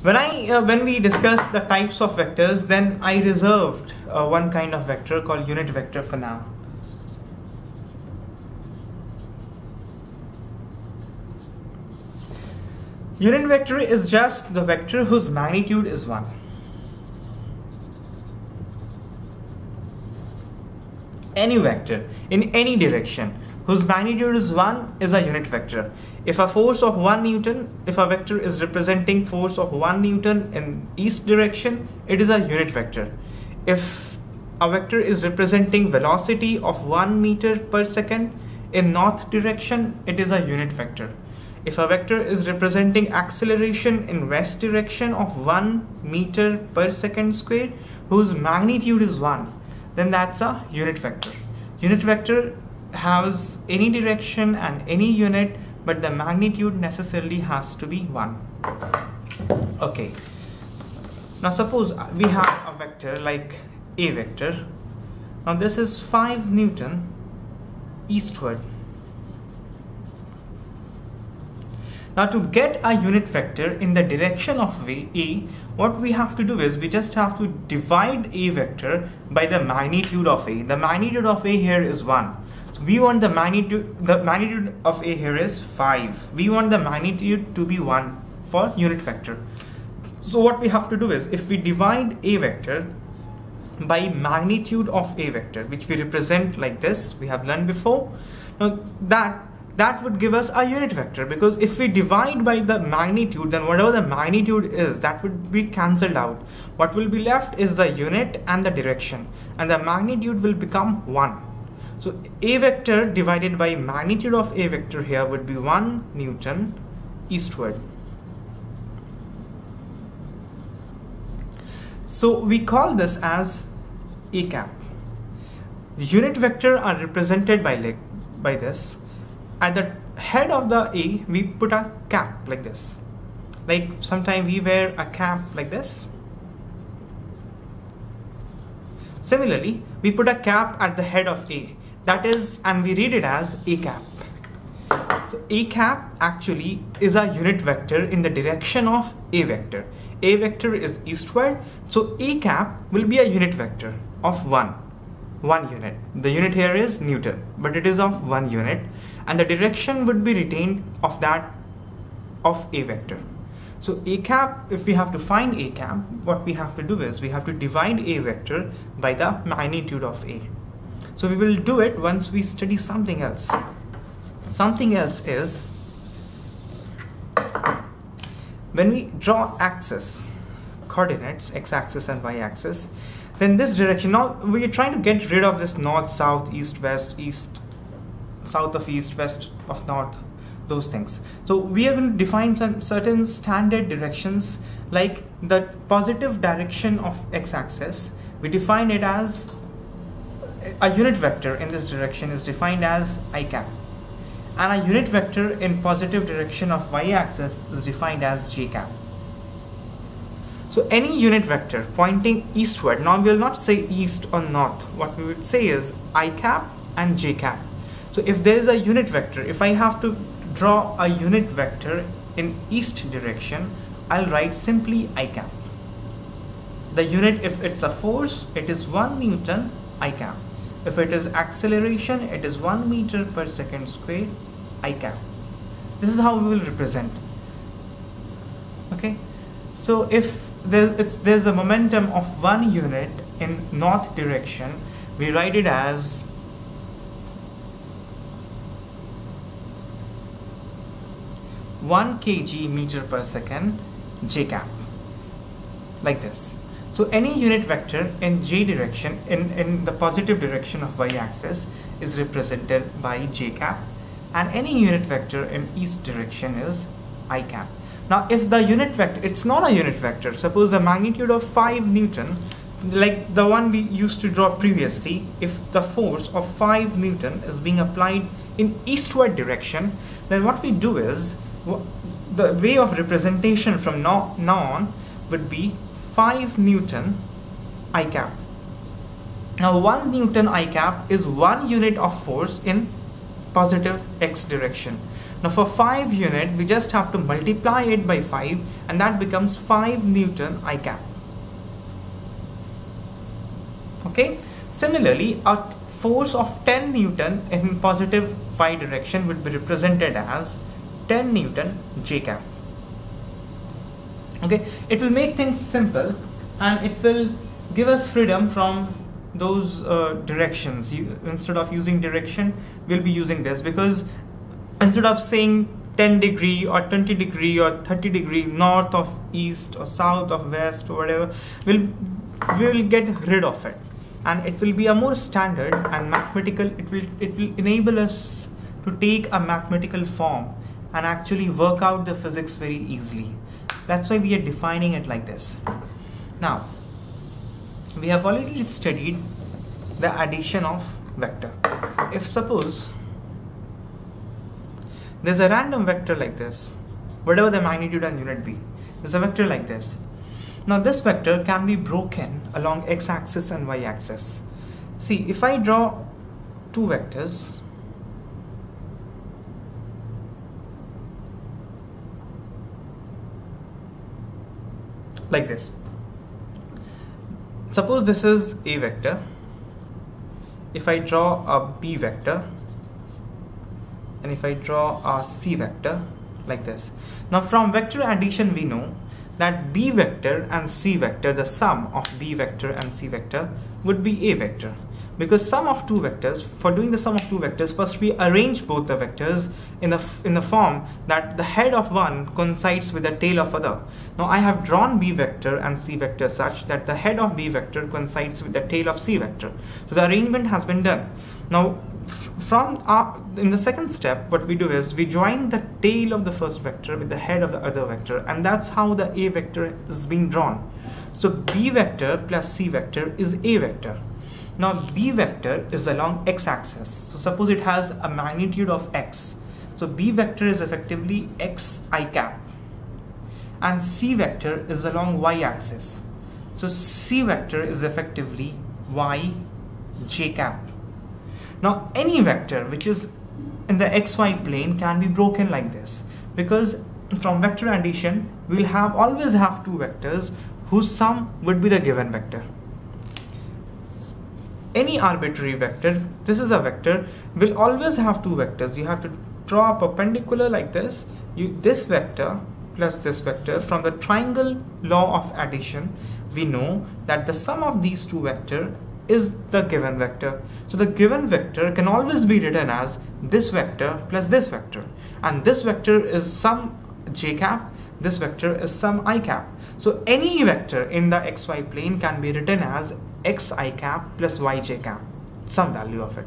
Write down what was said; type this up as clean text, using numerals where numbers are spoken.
When we discussed the types of vectors, then I reserved one kind of vector called unit vector for now. Unit vector is just the vector whose magnitude is 1. Any vector in any direction whose magnitude is 1 is a unit vector. If a force of 1 Newton, if a vector is representing force of 1 Newton in east direction, it is a unit vector. If a vector is representing velocity of 1 meter per second in north direction, it is a unit vector. If a vector is representing acceleration in west direction of 1 meter per second square whose magnitude is 1, then that's a unit vector. Unit vector has any direction and any unit, but the magnitude necessarily has to be 1. Okay. Now suppose we have a vector like A vector. Now this is 5 Newton eastward. Now to get a unit vector in the direction of A, what we have to do is we just have to divide A vector by the magnitude of A. The magnitude of A here is 1. So we want the magnitude of A here is 5. We want the magnitude to be 1 for unit vector. So what we have to do is if we divide A vector by magnitude of A vector, which we represent like this, we have learned before. Now that would give us a unit vector, because if we divide by the magnitude, then whatever the magnitude is, that would be cancelled out. What will be left is the unit and the direction, and the magnitude will become 1. So A vector divided by magnitude of A vector here would be 1 Newton eastward. So we call this as A cap. The unit vector are represented by this. At the head of the A, we put a cap like this. Like sometimes we wear a cap like this. Similarly, we put a cap at the head of A. That is, and we read it as A cap. So A cap actually is a unit vector in the direction of A vector. A vector is eastward, so A cap will be a unit vector of 1 unit. The unit here is Newton, but it is of 1 unit, and the direction would be retained of that of A vector. So A cap, if we have to find A cap, what we have to do is we have to divide A vector by the magnitude of A. So we will do it once we study something else. Something else is when we draw axis, coordinates, x-axis and y-axis, then this direction, now we are trying to get rid of this north, south, east, west, east, south of east, west of north, those things. So we are going to define some certain standard directions, like the positive direction of x-axis. We define it as a unit vector in this direction is defined as I cap, and a unit vector in positive direction of y-axis is defined as j cap. So any unit vector pointing eastward, now we will not say east or north, what we would say is I cap and j cap. So if there is a unit vector, if I have to draw a unit vector in east direction, I'll write simply I cap. The unit, if it's a force, it is 1 Newton I cap. If it is acceleration, it is 1 meter per second square I cap. This is how we will represent. Okay, so if there's a momentum of 1 unit in north direction, we write it as (1 kg meter per second j cap), like this. So any unit vector in j direction, in the positive direction of y-axis, is represented by j cap, and any unit vector in east direction is I cap. Now if the unit vector, it's not a unit vector, suppose the magnitude of 5 Newton, like the one we used to draw previously, if the force of 5 Newton is being applied in eastward direction, then what we do is, the way of representation from now on would be 5 Newton I cap. Now 1 Newton I cap is 1 unit of force in positive x direction. Now for 5 unit, we just have to multiply it by 5 and that becomes 5 Newton I cap. Okay. Similarly, a force of 10 Newton in positive y direction would be represented as 10 Newton J cap. Okay. It will make things simple and it will give us freedom from those directions. Instead of using direction, we'll be using this, because instead of saying 10 degree or 20 degree or 30 degree north of east or south of west or whatever, we'll get rid of it, and it will be a more standard and mathematical. It will enable us to take a mathematical form and actually work out the physics very easily. That's why we are defining it like this. Now, we have already studied the addition of vector. If suppose there's a random vector like this, whatever the magnitude and unit be, there's a vector like this. Now this vector can be broken along x-axis and y-axis. See, if I draw two vectors, like this. Suppose this is a vector. If I draw a b vector, and if I draw a c vector, like this. Now from vector addition we know that b vector and c vector, the sum of b vector and c vector would be a vector. Because sum of two vectors, for doing the sum of two vectors, first we arrange both the vectors in the form that the head of one coincides with the tail of other. Now I have drawn b vector and c vector such that the head of b vector coincides with the tail of c vector. So the arrangement has been done. Now in the second step, what we do is we join the tail of the first vector with the head of the other vector, and that's how the a vector is being drawn. So b vector plus c vector is a vector. Now b vector is along x-axis. So suppose it has a magnitude of x. So b vector is effectively x I cap, and c vector is along y-axis. So c vector is effectively y j cap. Now any vector which is in the xy plane can be broken like this, because from vector addition we'll always have two vectors whose sum would be the given vector. Any arbitrary vector, this is a vector, will always have two vectors. You have to draw a perpendicular like this. This vector plus this vector, from the triangle law of addition we know that the sum of these two vectors is the given vector. So the given vector can always be written as this vector plus this vector, and this vector is sum j cap, this vector is sum I cap. So any vector in the xy plane can be written as x I cap plus y j cap, some value of it.